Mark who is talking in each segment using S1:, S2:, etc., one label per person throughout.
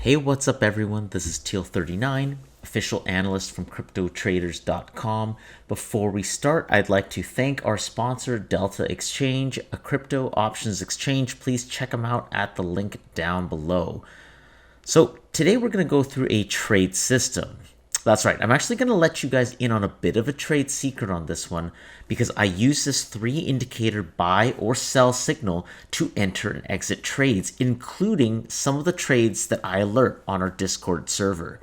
S1: Hey, what's up everyone? This is TEAL39, official analyst from CryptoTraders.com. Before we start, I'd like to thank our sponsor, Delta Exchange, a crypto options exchange. Please check them out at the link down below. So today we're going to go through a trade system. That's right. I'm actually going to let you guys in on a bit of a trade secret on this one because I use this 3-indicator buy or sell signal to enter and exit trades, including some of the trades that I alert on our Discord server.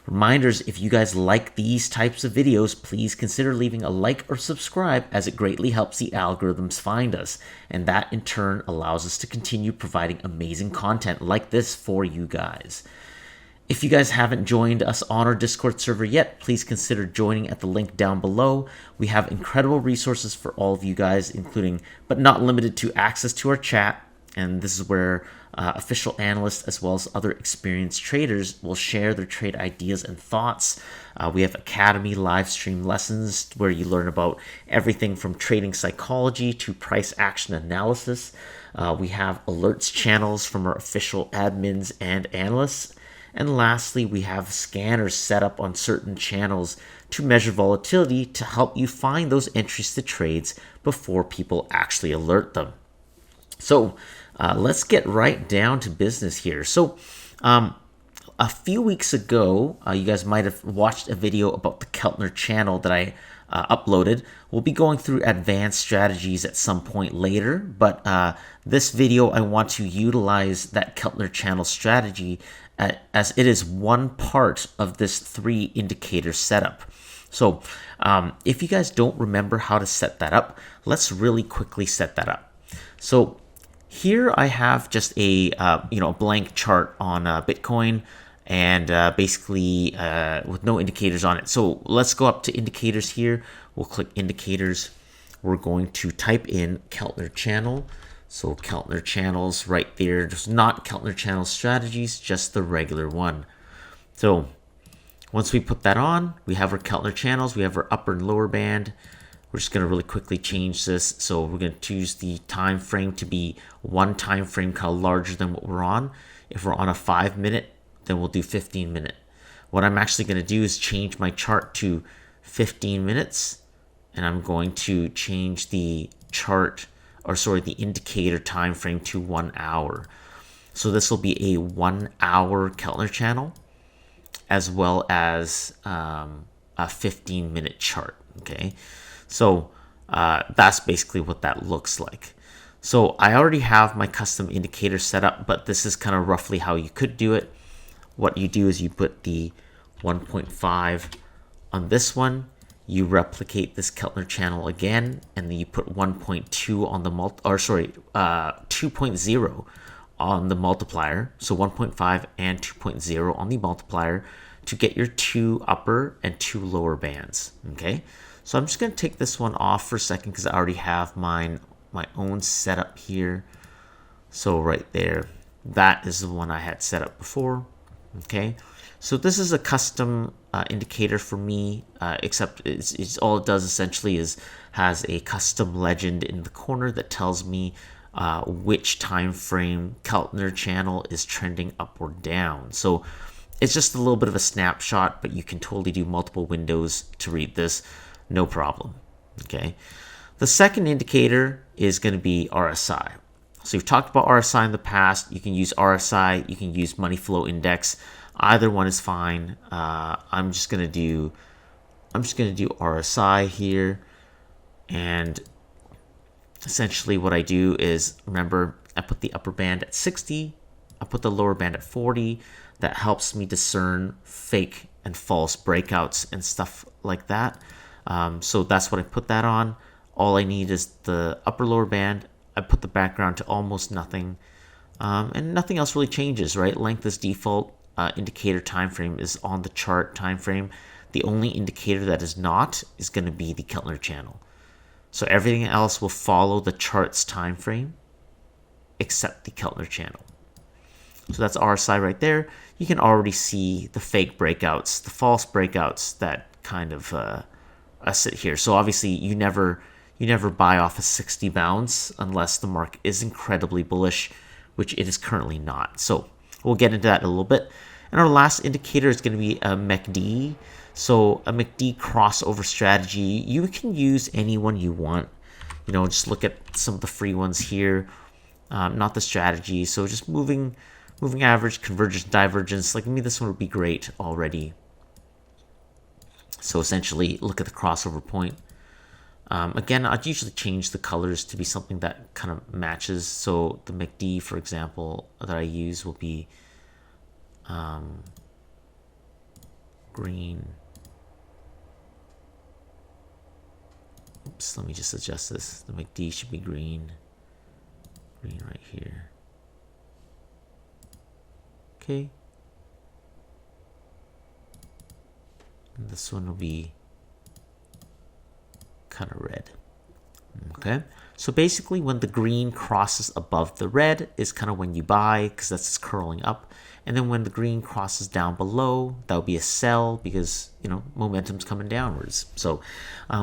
S1: Reminders, if you guys like these types of videos, please consider leaving a like or subscribe as it greatly helps the algorithms find us. And that in turn allows us to continue providing amazing content like this for you guys. If you guys haven't joined us on our Discord server yet, please consider joining at the link down below. We have incredible resources for all of you guys, including, but not limited to, access to our chat. And this is where official analysts as well as other experienced traders will share their trade ideas and thoughts. We have Academy live stream lessons where you learn about everything from trading psychology to price action analysis. We have alerts channels from our official admins and analysts. And lastly, we have scanners set up on certain channels to measure volatility to help you find those entries to trades before people actually alert them. So let's get right down to business here. So a few weeks ago, you guys might have watched a video about the Keltner channel that I uploaded. We'll be going through advanced strategies at some point later, but this video I want to utilize that Keltner channel strategy as it is one part of this 3-indicator setup. So if you guys don't remember how to set that up, let's really quickly set that up. So here I have just a blank chart on Bitcoin and basically with no indicators on it. So let's go up to indicators here. We'll click indicators. We're going to type in Keltner channel. So Keltner channels right there. There's not Keltner channel strategies, just the regular one. So once we put that on, we have our Keltner channels. We have our upper and lower band. We're just going to really quickly change this. So we're going to choose the time frame to be one time frame kind of larger than what we're on. If we're on a 5-minute, then we'll do 15-minute. What I'm actually going to do is change my chart to 15 minutes. And I'm going to change the the indicator time frame to 1 hour. So this will be a 1 hour Keltner channel as well as a 15-minute chart. Okay. So that's basically what that looks like. So I already have my custom indicator set up, but this is kind of roughly how you could do it. What you do is you put the 1.5 on this one, you replicate this Keltner channel again, and then you put 1.2 on the 2.0 on the multiplier. So 1.5 and 2.0 on the multiplier to get your 2 upper and 2 lower bands. Okay. So I'm just going to take this one off for a second because I already have my own setup here. So right there, that is the one I had set up before. Okay, so this is a custom indicator for me, except it's all it does essentially is has a custom legend in the corner that tells me which time frame Keltner channel is trending up or down. So it's just a little bit of a snapshot, but you can totally do multiple windows to read this. No problem. Okay. The second indicator is going to be RSI. So we've talked about RSI in the past. You can use RSI. You can use money flow index. Either one is fine. I'm just going to do RSI here. And essentially what I do is, remember, I put the upper band at 60. I put the lower band at 40. That helps me discern fake and false breakouts and stuff like that. So that's what I put that on. All I need is the upper lower band. I put the background to almost nothing. And nothing else really changes, right? Length is default. Indicator time frame is on the chart time frame. The only indicator that is not is going to be the Keltner channel. So everything else will follow the chart's time frame except the Keltner channel. So that's RSI right there. You can already see the fake breakouts, the false breakouts that kind of sit here. So obviously you never buy off a 60 bounce unless the market is incredibly bullish, which it is currently not. So We'll get into that in a little bit. And our last indicator is going to be a MACD. So a MACD crossover strategy, you can use any one you want. You know, just look at some of the free ones here, not the strategy. So just moving average, convergence, divergence. Like, me, this one would be great already. So essentially, look at the crossover point. Again, I'd usually change the colors to be something that kind of matches. So the MACD, for example, that I use will be green. Oops, let me just adjust this. The MACD should be green. Green right here. Okay. And this one will be kind of red. Okay, so basically when the green crosses above the red is kind of when you buy, because that's just curling up. And then when the green crosses down below, that would be a sell, because, you know, momentum's coming downwards. So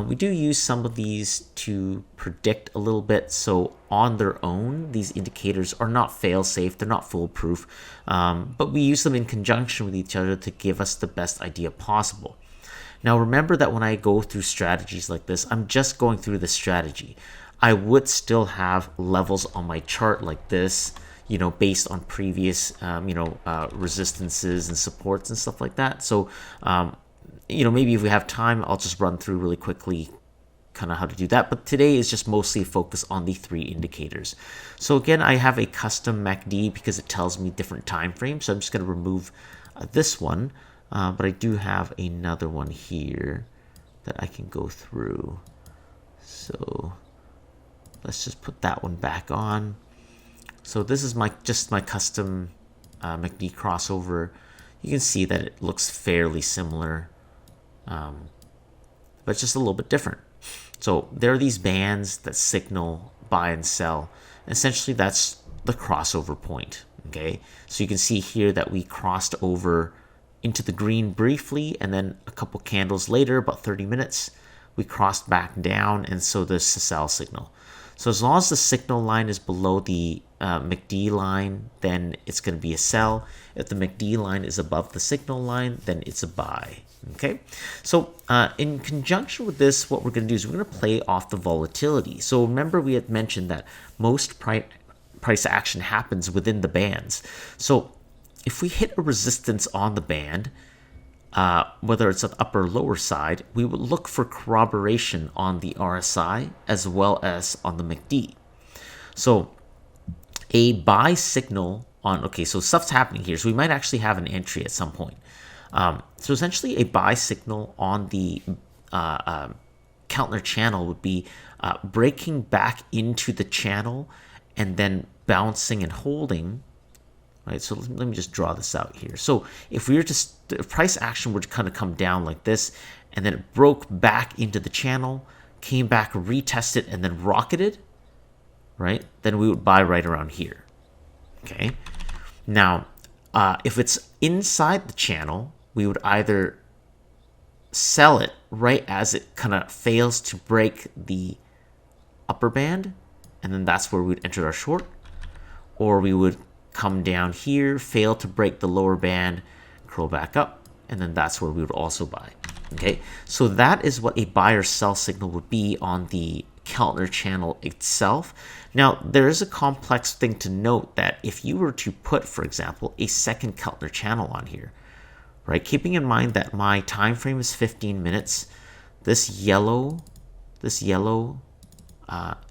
S1: we do use some of these to predict a little bit. So on their own, these indicators are not fail-safe, they're not foolproof, but we use them in conjunction with each other to give us the best idea possible. Now remember that when I go through strategies like this, I'm just going through the strategy. I would still have levels on my chart like this, you know, based on previous, resistances and supports and stuff like that. So, you know, maybe if we have time, I'll just run through really quickly kind of how to do that. But today is just mostly focus on the 3 indicators. So again, I have a custom MACD because it tells me different time frames. So I'm just going to remove this one. But I do have another one here that I can go through. So let's just put that one back on. So this is just my custom MACD crossover. You can see that it looks fairly similar, but it's just a little bit different. So there are these bands that signal buy and sell. Essentially, that's the crossover point. Okay, so you can see here that we crossed over into the green briefly, and then a couple candles later, about 30 minutes, we crossed back down, and so there's the sell signal. So as long as the signal line is below the MACD line, then it's going to be a sell. If the MACD line is above the signal line, then it's a buy. Okay, so in conjunction with this, what we're going to do is we're going to play off the volatility. So remember, we had mentioned that most price action happens within the bands. So if we hit a resistance on the band, whether it's on the upper or lower side, we would look for corroboration on the RSI as well as on the MACD. So a buy signal on, okay, so stuff's happening here. So we might actually have an entry at some point. So essentially a buy signal on the Keltner channel would be breaking back into the channel and then bouncing and holding. Right, so let me just draw this out here. So if we were if price action were to kind of come down like this, and then it broke back into the channel, came back, retested, and then rocketed, right, then we would buy right around here. Okay. Now, if it's inside the channel, we would either sell it right as it kind of fails to break the upper band, and then that's where we would enter our short, or we would come down here, fail to break the lower band, curl back up, and then that's where we would also buy. Okay, so that is what a buy or sell signal would be on the Keltner channel itself. Now, there is a complex thing to note that if you were to put, for example, a second Keltner channel on here, right, keeping in mind that my time frame is 15 minutes, this yellow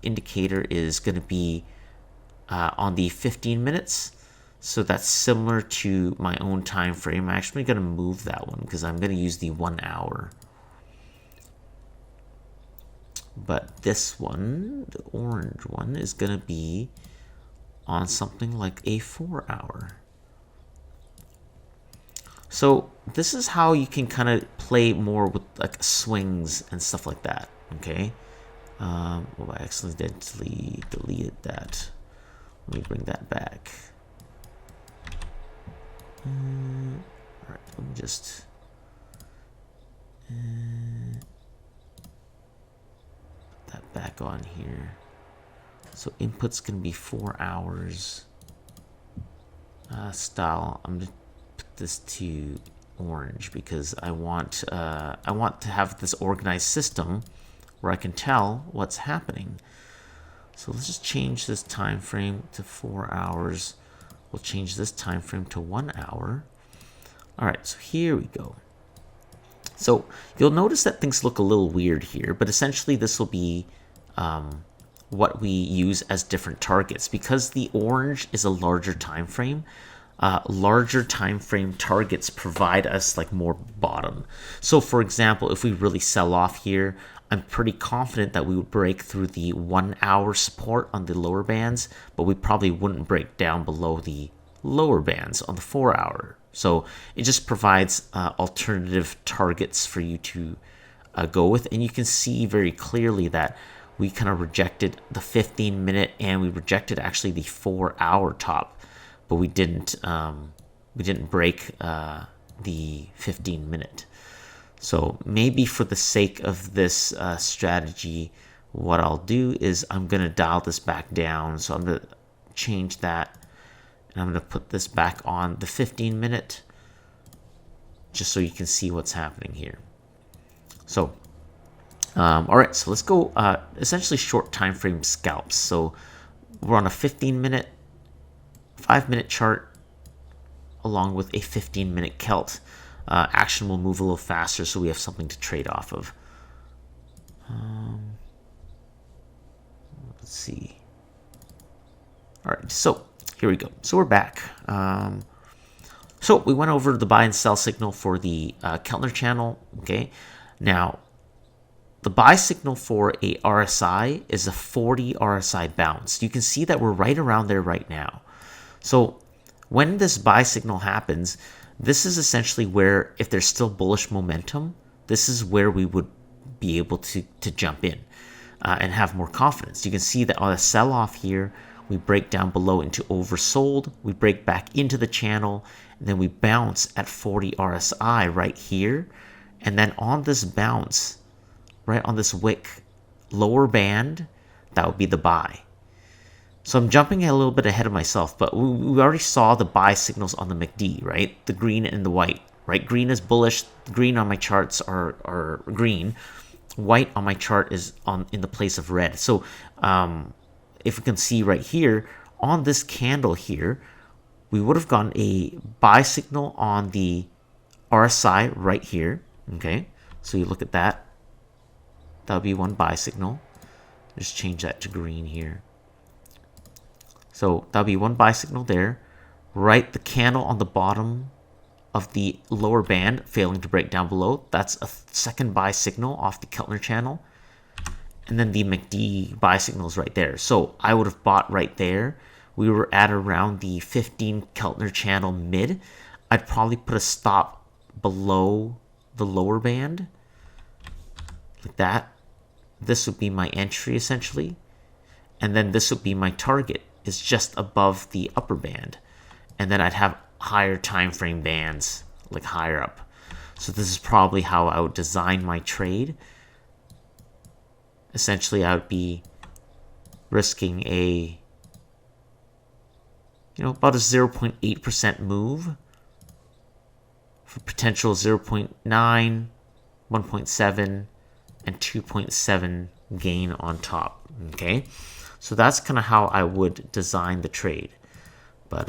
S1: indicator is going to be on the 15 minutes. So that's similar to my own time frame. I'm actually going to move that one because I'm going to use the 1 hour. But this one, the orange one, is going to be on something like a 4 hour. So this is how you can kind of play more with like swings and stuff like that. Okay. I accidentally deleted that. Let me bring that back. All right, let me just put that back on here. So input's gonna be 4 hours. style. I'm going to put this to orange because I want to have this organized system where I can tell what's happening. So let's just change this time frame to 4 hours. We'll change this time frame to 1 hour. All right, so here we go. So you'll notice that things look a little weird here, but essentially this will be what we use as different targets. Because the orange is a larger time frame, larger time frame targets provide us like more bottom. So for example, if we really sell off here, I'm pretty confident that we would break through the 1 hour support on the lower bands, but we probably wouldn't break down below the lower bands on the 4 hour. So it just provides alternative targets for you to go with. And you can see very clearly that we kind of rejected the 15-minute and we rejected actually the 4 hour top, but we didn't break the 15-minute. So maybe for the sake of this strategy, what I'll do is I'm going to dial this back down. So I'm going to change that. And I'm going to put this back on the 15-minute just so you can see what's happening here. So, all right, so let's go essentially short time frame scalps. So we're on a 15-minute, 5-minute chart along with a 15-minute Kelt. Action will move a little faster, so we have something to trade off of. Let's see. All right, so here we go. So we're back. So we went over the buy and sell signal for the Keltner channel. Okay, now the buy signal for a RSI is a 40 RSI bounce. You can see that we're right around there right now. So when this buy signal happens, this is essentially where, if there's still bullish momentum, this is where we would be able to jump in and have more confidence. You can see that on a sell-off here, we break down below into oversold, we break back into the channel, and then we bounce at 40 RSI right here. And then on this bounce, right on this wick, lower band, that would be the buy. So I'm jumping a little bit ahead of myself, but we already saw the buy signals on the MACD, right? The green and the white, right? Green is bullish. Green on my charts are green. White on my chart is in the place of red. So if we can see right here, on this candle here, we would have gotten a buy signal on the RSI right here, okay? So you look at that. That would be one buy signal. Just change that to green here. So that'll be one buy signal there. Right, the candle on the bottom of the lower band failing to break down below. That's a second buy signal off the Keltner channel. And then the MACD buy signal is right there. So I would have bought right there. We were at around the 15 Keltner channel mid. I'd probably put a stop below the lower band. Like that. This would be my entry essentially. And then this would be my target. Is just above the upper band, and then I'd have higher time frame bands like higher up. So this is probably how I would design my trade. Essentially, I would be risking about a 0.8% move for potential 0.9, 1.7, and 2.7 gain on top. Okay. So that's kind of how I would design the trade. But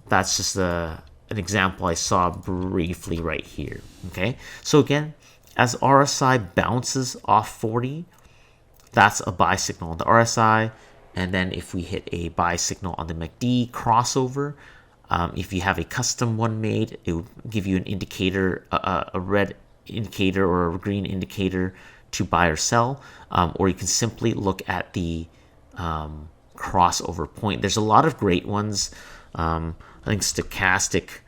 S1: that's just an example I saw briefly right here. Okay. So again, as RSI bounces off 40, that's a buy signal on the RSI. And then if we hit a buy signal on the MACD crossover, if you have a custom one made, it would give you an indicator, a red indicator or a green indicator to buy or sell. Or you can simply look at the crossover point. There's a lot of great ones. I think stochastic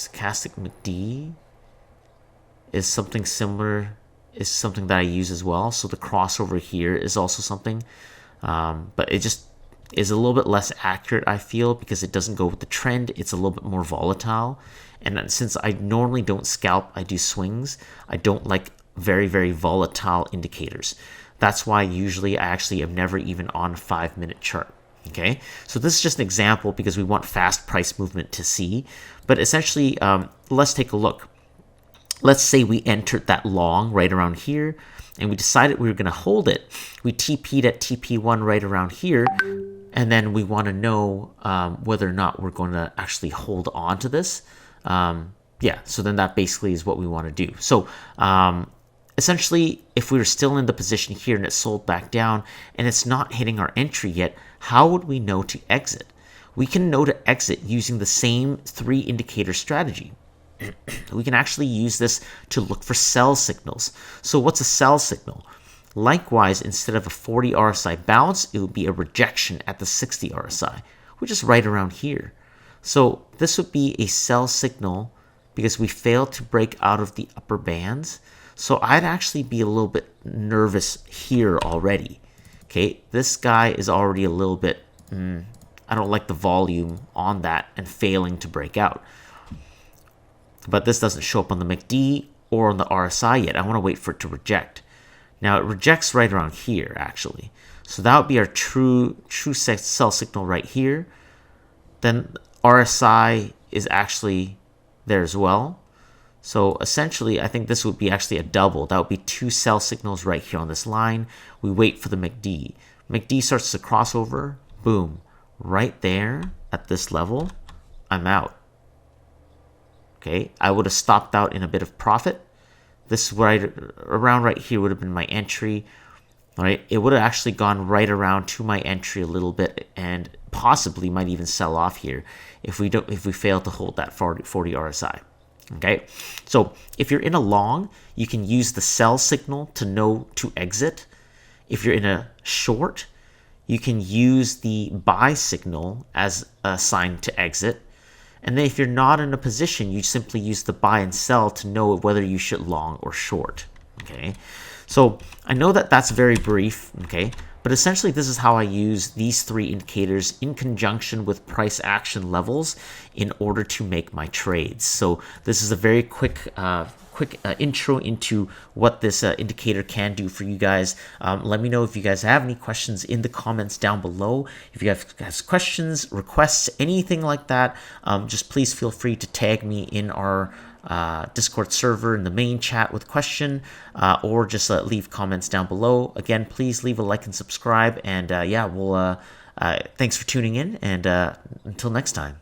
S1: MACD is something similar, is something that I use as well. So the crossover here is also something, but it just is a little bit less accurate, I feel, because it doesn't go with the trend. It's a little bit more volatile. And since I normally don't scalp, I do swings. I don't like very, very volatile indicators. That's why usually I actually am never even on a 5-minute chart. Okay, so this is just an example because we want fast price movement to see. But essentially, let's take a look. Let's say we entered that long right around here, and we decided we were going to hold it. We TP'd at TP1 right around here, and then we want to know whether or not we're going to actually hold on to this. Yeah, so then that basically is what we want to do. So essentially, if we were still in the position here and it sold back down and it's not hitting our entry yet, how would we know to exit? We can know to exit using the same 3 indicator strategy. We can actually use this to look for sell signals. So what's a sell signal? Likewise, instead of a 40 RSI bounce, it would be a rejection at the 60 RSI, which is right around here. So this would be a sell signal because we failed to break out of the upper bands. So I'd actually be a little bit nervous here already. Okay, this guy is already a little bit, I don't like the volume on that and failing to break out. But this doesn't show up on the MACD or on the RSI yet. I want to wait for it to reject. Now it rejects right around here actually. So that would be our true sell signal right here. Then RSI is actually there as well. So essentially, I think this would be actually a double. That would be 2 sell signals right here on this line. We wait for the MACD. MACD starts to crossover. Boom. Right there at this level, I'm out. Okay, I would have stopped out in a bit of profit. This right around right here would have been my entry. All right, it would have actually gone right around to my entry a little bit and possibly might even sell off here if we fail to hold that 40 RSI. Okay, so if you're in a long, you can use the sell signal to know to exit. If you're in a short, you can use the buy signal as a sign to exit. And then if you're not in a position, you simply use the buy and sell to know whether you should long or short. Okay, so I know that that's very brief. Okay, but essentially this is how I use these 3 indicators in conjunction with price action levels in order to make my trades. So this is a very quick intro into what this indicator can do for you guys. Let me know if you guys have any questions in the comments down below. If you have questions, requests, anything like that, just please feel free to tag me in our Discord server in the main chat with question, or just leave comments down below. Again, please leave a like and subscribe, and yeah, we'll thanks for tuning in, and until next time.